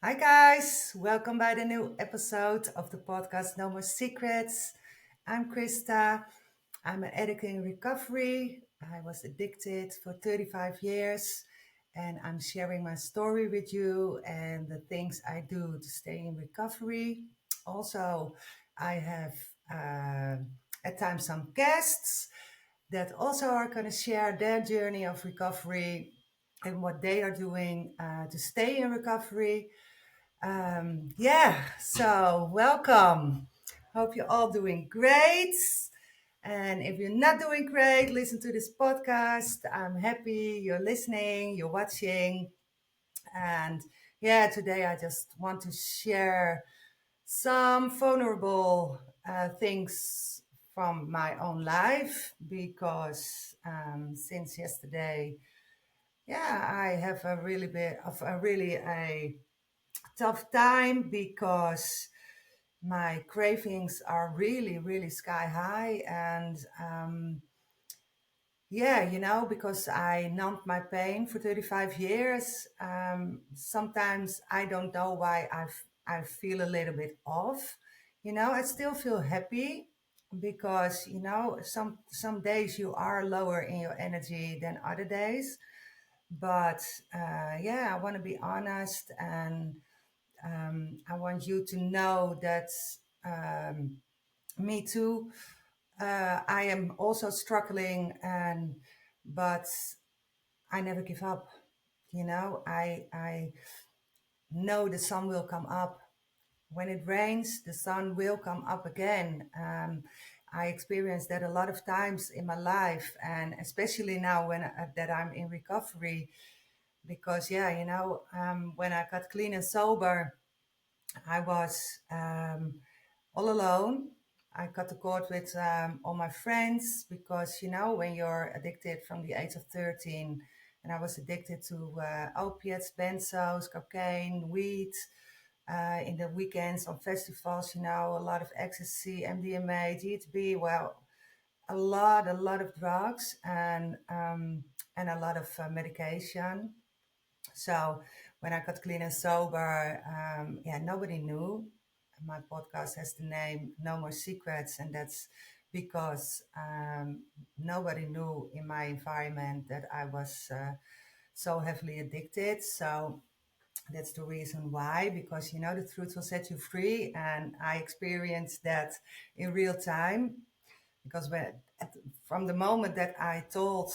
Hi, guys. Welcome by the new episode of the podcast No More Secrets. I'm Christa. I'm an addict in recovery. I was addicted for 35 years, and I'm sharing my story with you and the things I do to stay in recovery. Also, I have at times some guests that also are going to share their journey of recovery and what they are doing to stay in recovery. So welcome. Hope you're all doing great. And if you're not doing great, listen to this podcast. I'm happy you're listening, you're watching. And today I just want to share some vulnerable things from my own life because since yesterday, I have a really bit of a really a tough time because my cravings are really, really sky high. And because I numbed my pain for 35 years, sometimes I don't know why I feel a little bit off. I still feel happy because, some days you are lower in your energy than other days. But I want to be honest, and I want you to know that um, me too. I am also struggling, and but I never give up. I know the sun will come up. When it rains, the sun will come up again. I experienced that a lot of times in my life, and especially now when that I'm in recovery. Because when I got clean and sober, I was all alone. I cut the cord with all my friends because, when you're addicted from the age of 13, and I was addicted to opiates, benzos, cocaine, weed. In the weekends on festivals, a lot of ecstasy, MDMA, GHB, well, a lot of drugs and a lot of medication. So when I got clean and sober, nobody knew. My podcast has the name No More Secrets, and that's because nobody knew in my environment that I was so heavily addicted. So that's the reason why, because the truth will set you free, and I experienced that in real time. Because from the moment that I told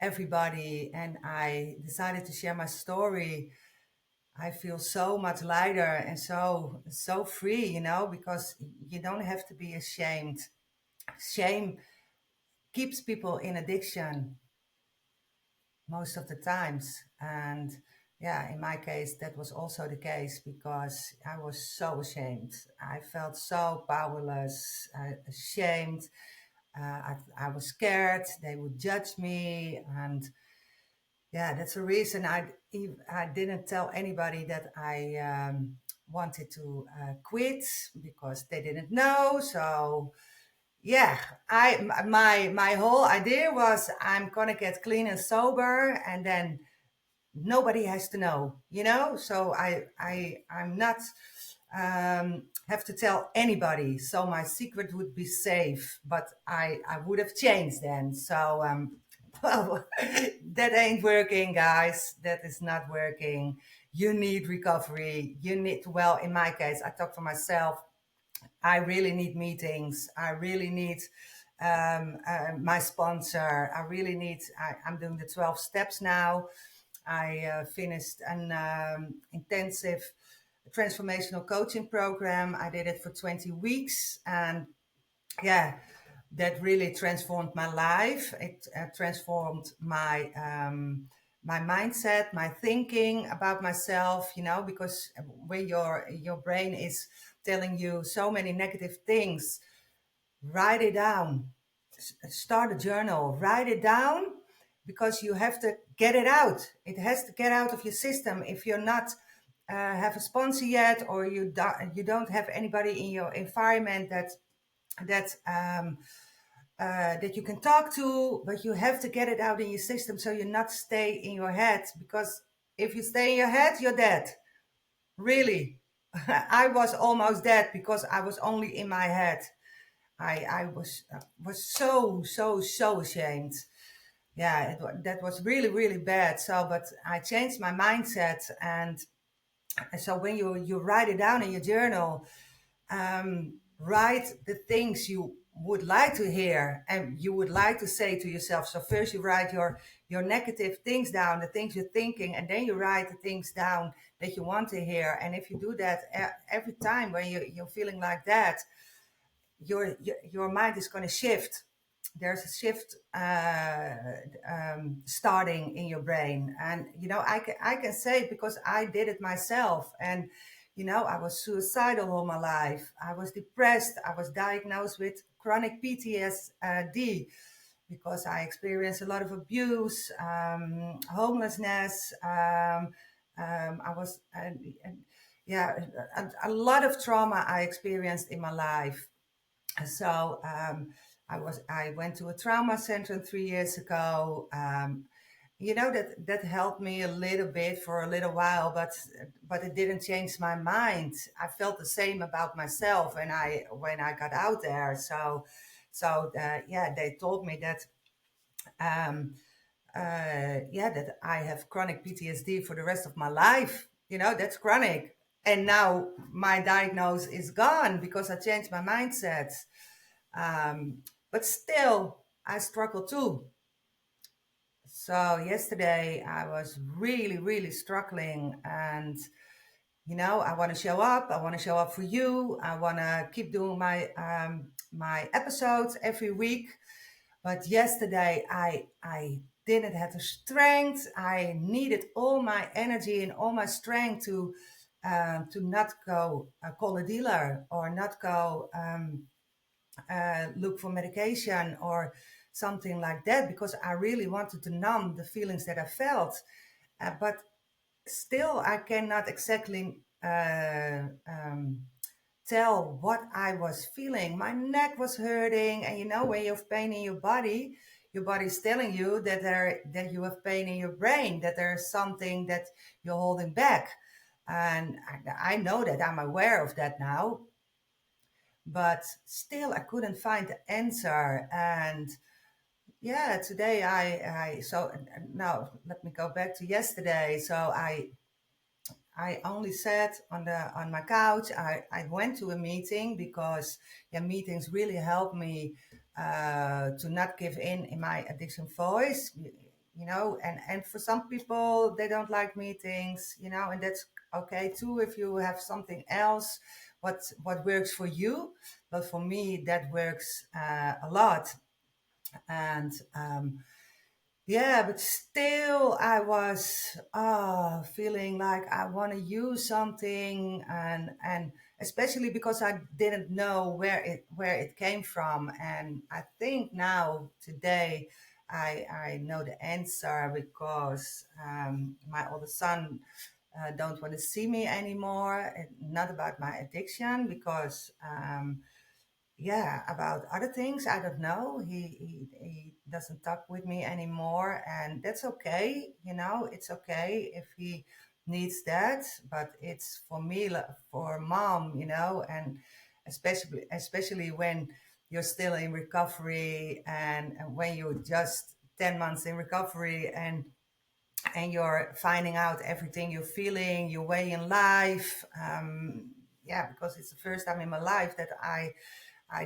everybody and I decided to share my story, I feel so much lighter and so free, because you don't have to be ashamed. Shame keeps people in addiction most of the times. And in my case, that was also the case because I was so ashamed. I felt so powerless, ashamed. I was scared they would judge me. And that's a reason I didn't tell anybody that I wanted to quit because they didn't know. So yeah, my whole idea was I'm gonna get clean and sober, and then nobody has to know, So I'm not have to tell anybody, so my secret would be safe. But I would have changed then. So well, that ain't working, guys. That is not working. You need recovery. You need, well, in my case, I talk for myself. I really need meetings. I really need my sponsor. I'm doing the 12 steps now. I finished an intensive transformational coaching program. I did it for 20 weeks. And yeah, that really transformed my life. It transformed my mindset, my thinking about myself. Because when your brain is telling you so many negative things, write it down. Start a journal. Write it down because you have to get it out. It has to get out of your system. If you're not have a sponsor yet, or you don't have anybody in your environment that you can talk to, but you have to get it out in your system so you not stay in your head. Because if you stay in your head, you're dead. Really. I was almost dead because I was only in my head. I was so ashamed. Yeah, that was really really bad. So, but I changed my mindset, and so when you write it down in your journal, write the things you would like to hear and you would like to say to yourself. So first you write your negative things down, the things you're thinking, and then you write the things down that you want to hear. And if you do that every time when you're feeling like that, your mind is going to shift. There's a shift starting in your brain, and I can say because I did it myself. And I was suicidal all my life. I was depressed. I was diagnosed with chronic PTSD because I experienced a lot of abuse, homelessness. I was, yeah, a lot of trauma I experienced in my life. So I went to a trauma center 3 years ago. That helped me a little bit for a little while, but it didn't change my mind. I felt the same about myself, and I when I got out there. So they told me that um, that I have chronic PTSD for the rest of my life. That's chronic. And now my diagnosis is gone because I changed my mindset. Um, but still, I struggle too. So yesterday I was really, really struggling, and I want to show up. I want to show up for you. I want to keep doing my episodes every week. But yesterday I didn't have the strength. I needed all my energy and all my strength to not go call a dealer or not go look for medication or something like that, because I really wanted to numb the feelings that I felt. But still, I cannot exactly tell what I was feeling. My neck was hurting, and when you have pain in your body's telling you that you have pain in your brain, that there's something that you're holding back. And I know that, I'm aware of that now, but still I couldn't find the answer. And yeah, today I so now let me go back to yesterday. So I only sat on my couch. I went to a meeting because meetings really help me to not give in my addiction voice. And for some people they don't like meetings, and that's okay too if you have something else what works for you. But for me that works a lot. And yeah, but still, I was feeling like I want to use something, and especially because I didn't know where it came from. And I think now today, I know the answer because my older son don't want to see me anymore. Not about my addiction, because yeah, about other things I don't know. He doesn't talk with me anymore, and that's okay. It's okay if he needs that, but it's for me, for mom, and especially when you're still in recovery, and when you're just 10 months in recovery, and you're finding out everything you're feeling, your way in life. Yeah, because it's the first time in my life that I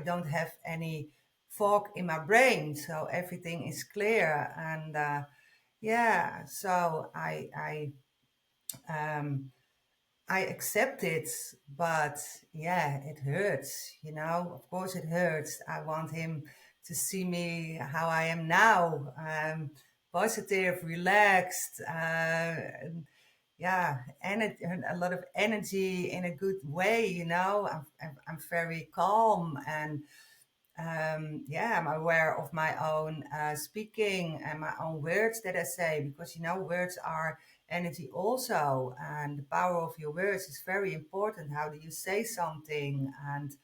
don't have any fog in my brain, so everything is clear. And yeah, so um, I accept it, but yeah, it hurts. Of course, it hurts. I want him to see me how I am now, positive, relaxed. Yeah, and a lot of energy in a good way. I'm very calm, and yeah, I'm aware of my own speaking and my own words that I say, because words are energy also, and the power of your words is very important. How do you say something? And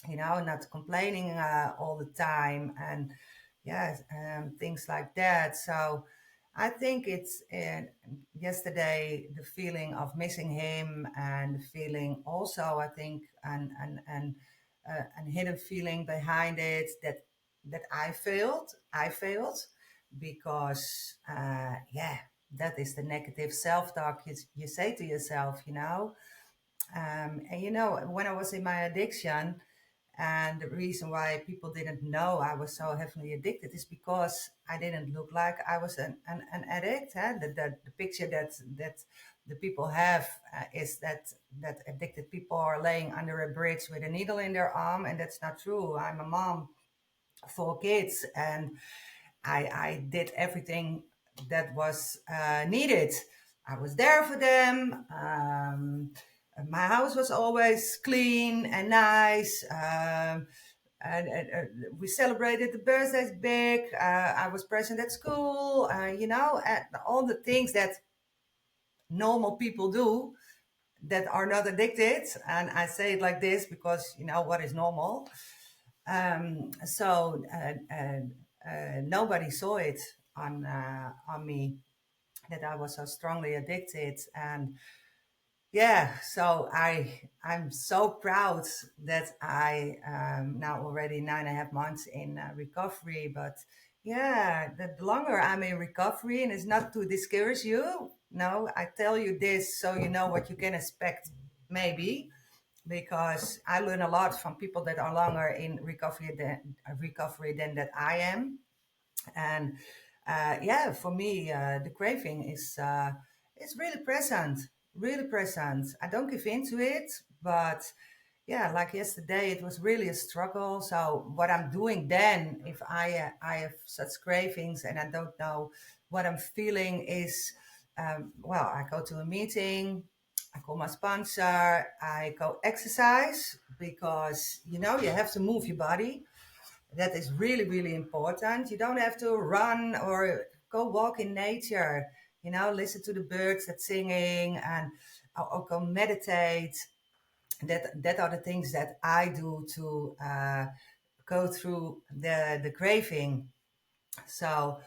not complaining all the time, and yeah, things like that. So I think it's yesterday the feeling of missing him, and the feeling also, I think, and hidden feeling behind it, that I failed because yeah, that is the negative self talk you say to yourself, you know. And you know, when I was in my addiction, and the reason why people didn't know I was so heavily addicted is because I didn't look like I was an addict. Huh? The picture that the people have is that addicted people are laying under a bridge with a needle in their arm, and that's not true. I'm a mom, 4 kids, and I did everything that was needed. I was there for them. My house was always clean and nice. And we celebrated the birthdays big. I was present at school, you know, and all the things that normal people do that are not addicted. And I say it like this because, you know, what is normal? Nobody saw it on me that I was so strongly addicted. And yeah, so I'm so proud that I now already 9.5 months in recovery. But yeah, the longer I'm in recovery, and it's not to discourage you. No, I tell you this so you know what you can expect, maybe, because I learn a lot from people that are longer in recovery than that I am. And yeah, for me, the craving is really present. I don't give in to it, but yeah, like yesterday, it was really a struggle. So what I'm doing then, if I have such cravings and I don't know what I'm feeling, is well, I go to a meeting. I call my sponsor. I go exercise because you know you have to move your body. That is really, really important. You don't have to run or go walk in nature. You know, listen to the birds that singing, and or go meditate. That are the things that I do to go through the craving. So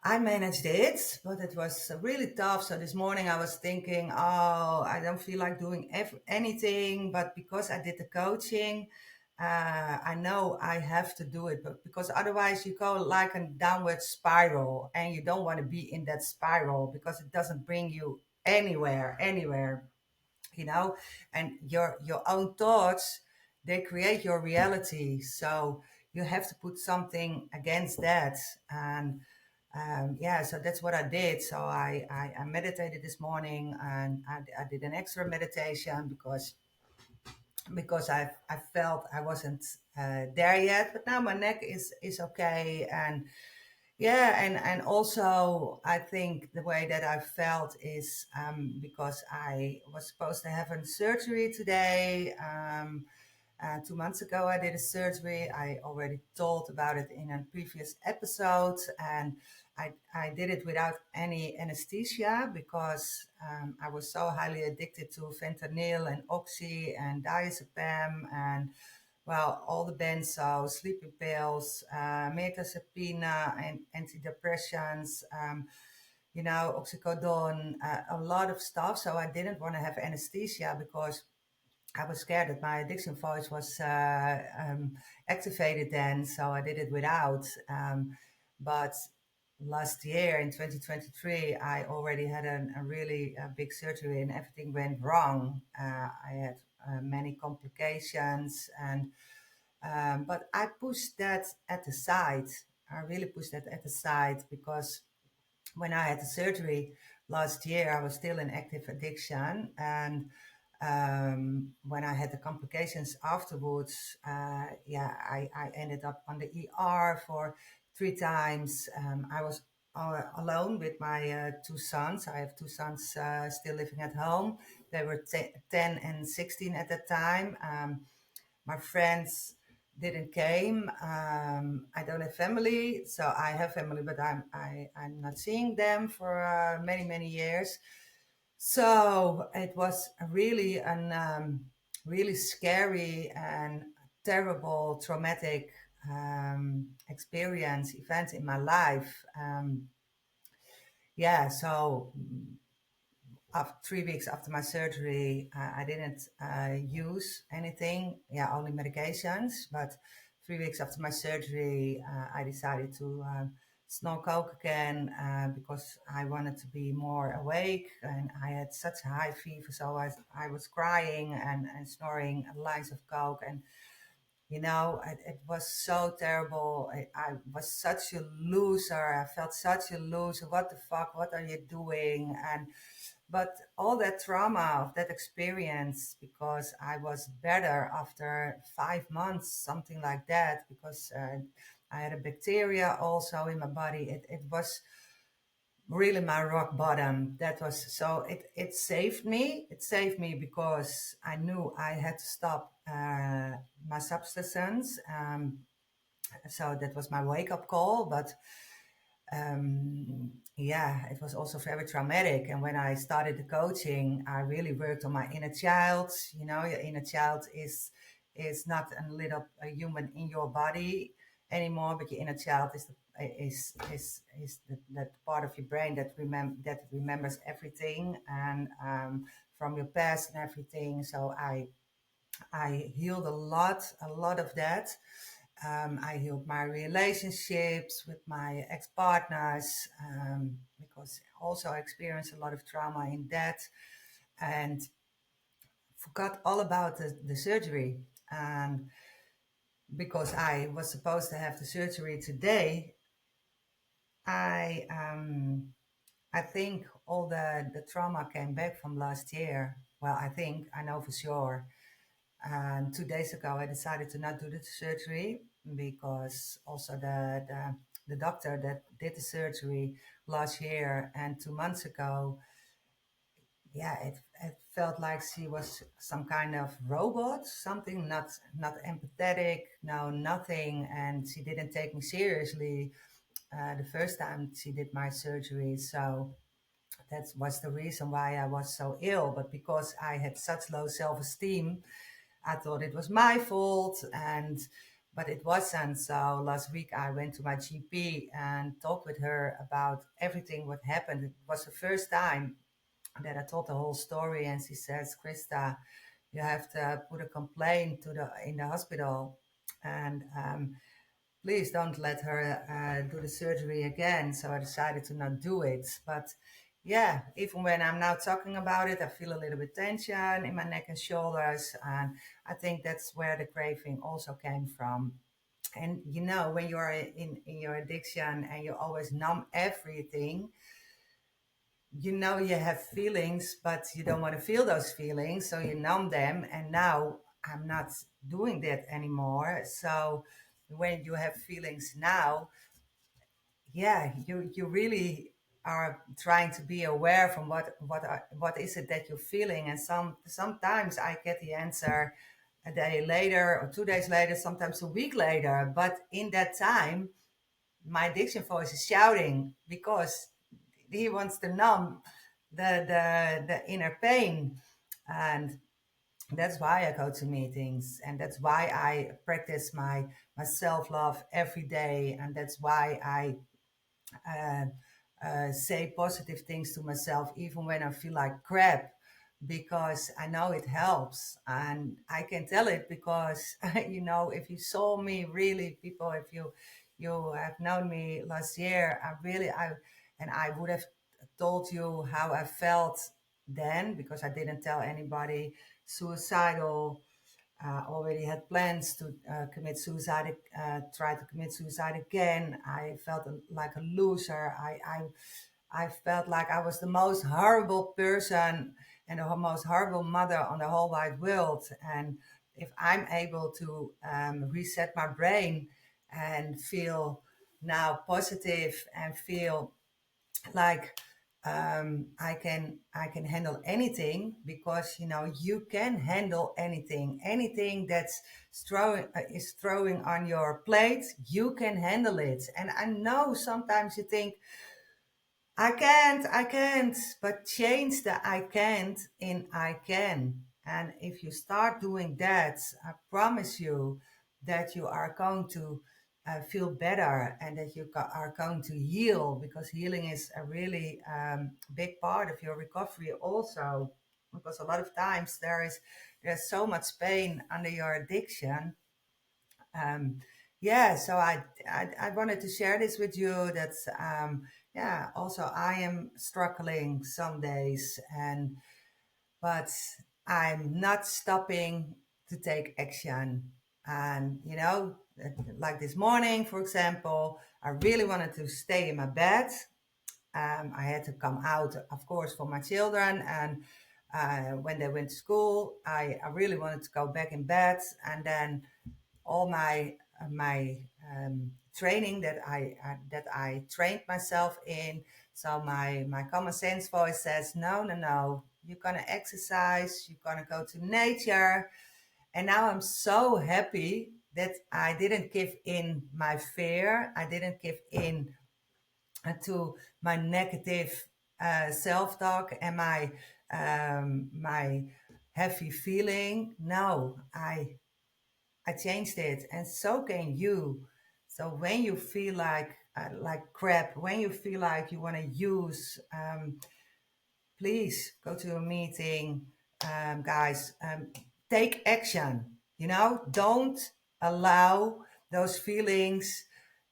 I managed it, but it was really tough. So this morning I was thinking, oh, I don't feel like doing anything. But because I did the coaching, I know I have to do it. But because otherwise you go like a downward spiral, and you don't want to be in that spiral because it doesn't bring you anywhere, you know. And your own thoughts, they create your reality. So you have to put something against that. And yeah, so that's what I did. So I meditated this morning, and I did an extra meditation because I felt I wasn't there yet. But now my neck is okay. And yeah, and also I think the way that I felt is because I was supposed to have a surgery today. 2 months ago, I did a surgery. I already told about it in a previous episode, and I did it without any anesthesia because I was so highly addicted to fentanyl and oxy and diazepam and well, all the benzos, sleeping pills, mirtazapine, and antidepressants, you know, oxycodone, a lot of stuff. So I didn't want to have anesthesia because I was scared that my addiction voice was activated then, so I did it without. But last year in 2023, I already had a really big surgery and everything went wrong. I had many complications, and but I pushed that at the side. I really pushed that at the side because when I had the surgery last year, I was still in active addiction. And when I had the complications afterwards, yeah, I ended up on the ER for 3 times. I was alone with my 2 sons. I have 2 sons still living at home. They were 10 and 16 at that time. My friends didn't came. I don't have family, so I have family, but I'm not seeing them for many years. So it was really an really scary and terrible, traumatic experience, event in my life. yeah, so after 3 weeks after my surgery, I didn't use anything, yeah, only medications. But 3 weeks after my surgery, I decided to snort coke again because I wanted to be more awake, and I had such a high fever, so I was crying and snoring lines of coke, and it was so terrible. I was such a loser. I felt such a loser. What the fuck? What are you doing? And but all that trauma of that experience, because I was better after 5 months, something like that, because I had a bacteria also in my body. It was really my rock bottom. That was so it saved me. It saved me because I knew I had to stop my substance. So that was my wake up call. But yeah, it was also very traumatic. And when I started the coaching, I really worked on my inner child. Your inner child is not a little a human in your body anymore, but your inner child is that part of your brain that remembers everything, and from your past and everything. So I healed a lot of that. I healed my relationships with my ex-partners, because also I experienced a lot of trauma in that, and forgot all about the surgery. And because I was supposed to have the surgery today, I I think all the trauma came back from last year. Well, I know for sure. And 2 days ago, I decided to not do the surgery because also the doctor that did the surgery last year and 2 months ago, yeah, it felt like she was some kind of robot, something not empathetic, no nothing, and she didn't take me seriously the first time she did my surgery. So that was the reason why I was so ill. But because I had such low self-esteem, I thought it was my fault, but it wasn't. So last week I went to my GP and talked with her about everything what happened. It was the first time that I told the whole story, and she says, "Christa, you have to put a complaint to the in the hospital, and please don't let her do the surgery again." So I decided to not do it. But yeah, even when I'm now talking about it, I feel a little bit tension in my neck and shoulders. And I think that's where the craving also came from. And when you are in your addiction and you always numb everything, you have feelings, but you don't want to feel those feelings. So you numb them. And now I'm not doing that anymore. So when you have feelings now, yeah, you really are trying to be aware from what is it that you're feeling. And sometimes I get the answer a day later or 2 days later, sometimes a week later. But in that time, my addiction voice is shouting because he wants to numb the inner pain. And that's why I go to meetings, and that's why I practice my self-love every day, and that's why I uh, say positive things to myself even when I feel like crap, because I know it helps. And I can tell it because if you saw me really, people, if you have known me last year, I would have told you how I felt then, because I didn't tell anybody. Suicidal, already had plans to commit suicide, try to commit suicide again. I felt like a loser. I felt like I was the most horrible person and the most horrible mother on the whole wide world. And if I'm able to reset my brain and feel now positive and feel like I can handle anything, because you can handle anything that's throwing on your plate. You can handle it. And I know sometimes you think, I can't, but change the I can't in I can. And if you start doing that, I promise you that you are going to feel better, and that you are going to heal, because healing is a really big part of your recovery also, because a lot of times there's so much pain under your addiction. Yeah, so I wanted to share this with you, that yeah, also I am struggling some days, and but I'm not stopping to take action. And like this morning, for example, I really wanted to stay in my bed. I had to come out, of course, for my children, and when they went to school, I really wanted to go back in bed, and then all my training that I trained myself in. So my common sense voice says, no, no, no, you're gonna exercise, you're gonna go to nature. And now I'm so happy that I didn't give in my fear. I didn't give in to my negative self-talk and my heavy feeling. No, I changed it, and so can you. So when you feel like crap, when you feel like you want to use, please go to a meeting, guys. Take action. Don't allow those feelings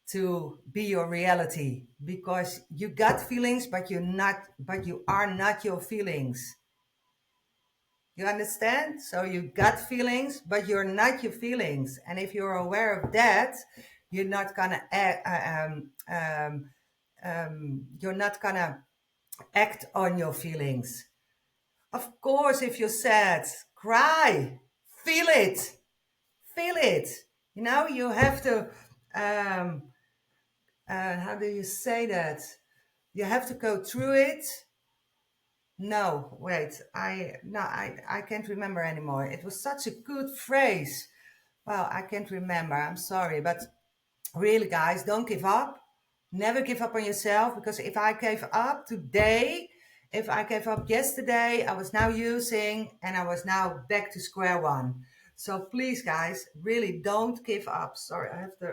to be your reality, because you got feelings, but you are not your feelings. You understand? So you got feelings, but you're not your feelings. And if you're aware of that, you're not gonna you're not gonna act on your feelings. Of course, if you're sad, cry, feel it, feel it. You have to. Um, how do you say that? You have to go through it. No, wait. I can't remember anymore. It was such a good phrase. Well, I can't remember. I'm sorry, but really, guys, don't give up. Never give up on yourself, because if I gave up today, if I gave up yesterday, I was now using, and I was now back to square one. So please, guys, really don't give up. Sorry, I have to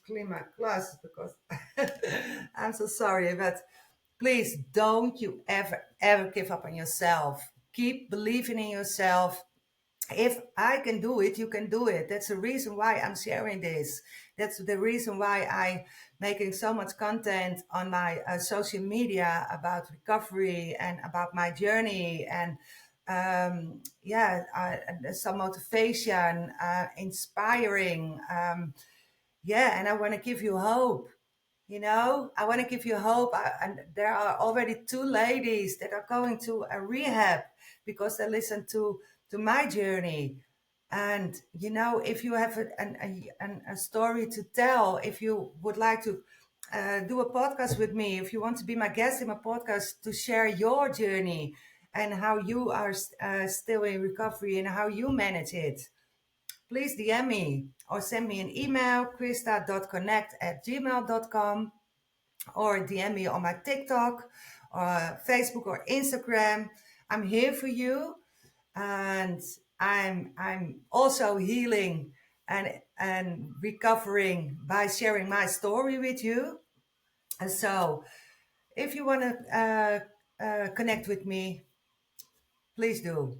clean my glasses because I'm so sorry, but please don't you ever give up on yourself. Keep believing in yourself. If I can do it, you can do it. That's the reason why I'm sharing this. That's the reason why I'm making so much content on my social media about recovery and about my journey, and yeah, some motivation, inspiring. Yeah, and I want to give you hope. I want to give you hope. And there are already two ladies that are going to a rehab because they listened to my journey. And if you have a story to tell, if you would like to do a podcast with me, if you want to be my guest in my podcast to share your journey and how you are still in recovery and how you manage it, please DM me or send me an email, christa.connect@gmail.com, or DM me on my TikTok or Facebook or Instagram. I'm here for you, and I'm also healing and recovering by sharing my story with you. And so if you want to connect with me, please do.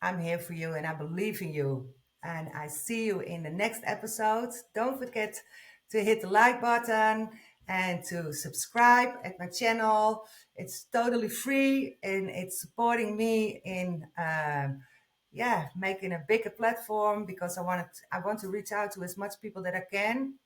I'm here for you, and I believe in you. And I see you in the next episode. Don't forget to hit the like button and to subscribe at my channel. It's totally free, and it's supporting me in yeah, making a bigger platform, because I want to reach out to as much people that I can.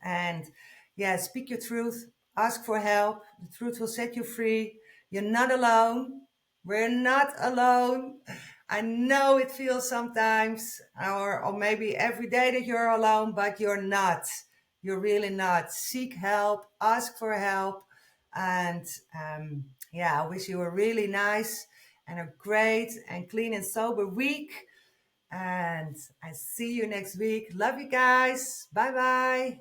And yeah, speak your truth, ask for help. The truth will set you free. You're not alone. We're not alone. I know it feels sometimes, or maybe every day, that you're alone, but you're not. You're really not. Seek help, ask for help. And yeah, I wish you a really nice and a great and clean and sober week. And I see you next week. Love you guys. Bye bye.